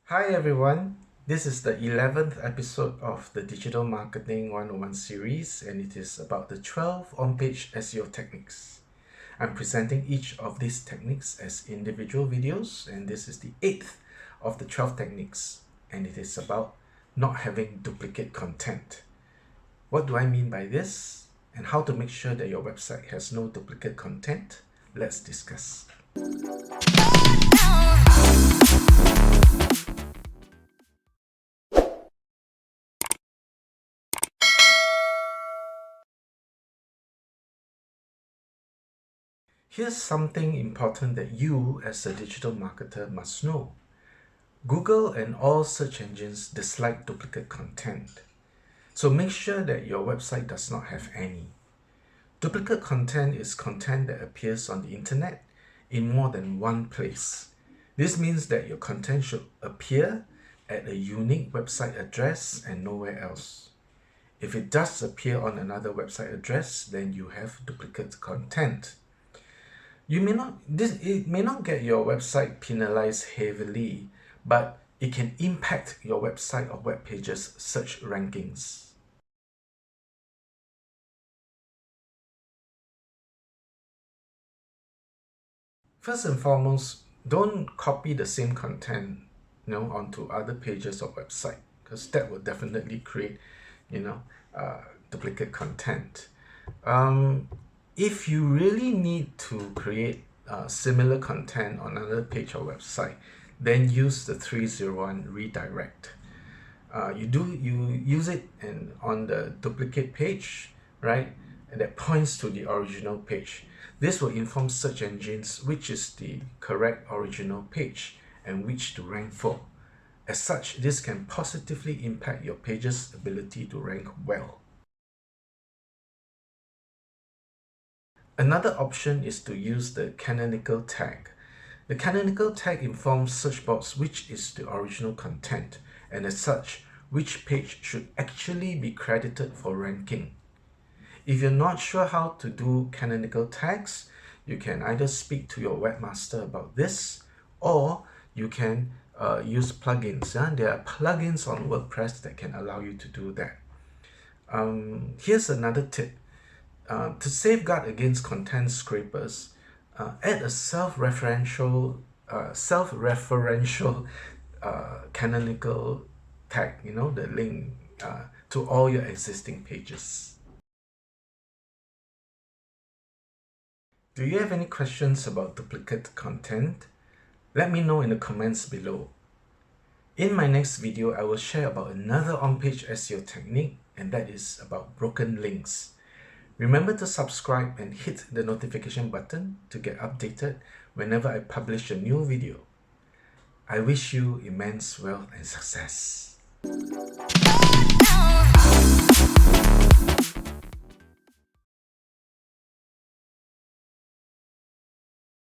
Hi everyone, this is the 11th episode of the Digital Marketing 101 series, and it is about the 12 on-page SEO techniques. I'm presenting each of these techniques as individual videos, and this is the 8th of the 12 techniques, and it is about not having duplicate content. What do I mean by this, and how to make sure that your website has no duplicate content? Let's discuss. Here's something important that you as a digital marketer must know. Google and all search engines dislike duplicate content. So make sure that your website does not have any. Duplicate content is content that appears on the internet in more than one place. This means that your content should appear at a unique website address and nowhere else. If it does appear on another website address, then you have duplicate content. It may not get your website penalized heavily, but it can impact your website or web pages search rankings. First and foremost, don't copy the same content, onto other pages or website, because that will definitely create, duplicate content. If you really need to create similar content on another page or website, then use the 301 redirect. You use it on the duplicate page, right? And that points to the original page. This will inform search engines which is the correct original page and which to rank for. As such, this can positively impact your page's ability to rank well. Another option is to use the canonical tag. The canonical tag informs search box which is the original content, and as such, which page should actually be credited for ranking. If you're not sure how to do canonical tags, you can either speak to your webmaster about this, or you can use plugins. There are plugins on WordPress that can allow you to do that. Here's another tip. To safeguard against content scrapers, add a self-referential canonical tag, the link to all your existing pages. Do you have any questions about duplicate content? Let me know in the comments below. In my next video, I will share about another on-page SEO technique, and that is about broken links. Remember to subscribe and hit the notification button to get updated whenever I publish a new video. I wish you immense wealth and success.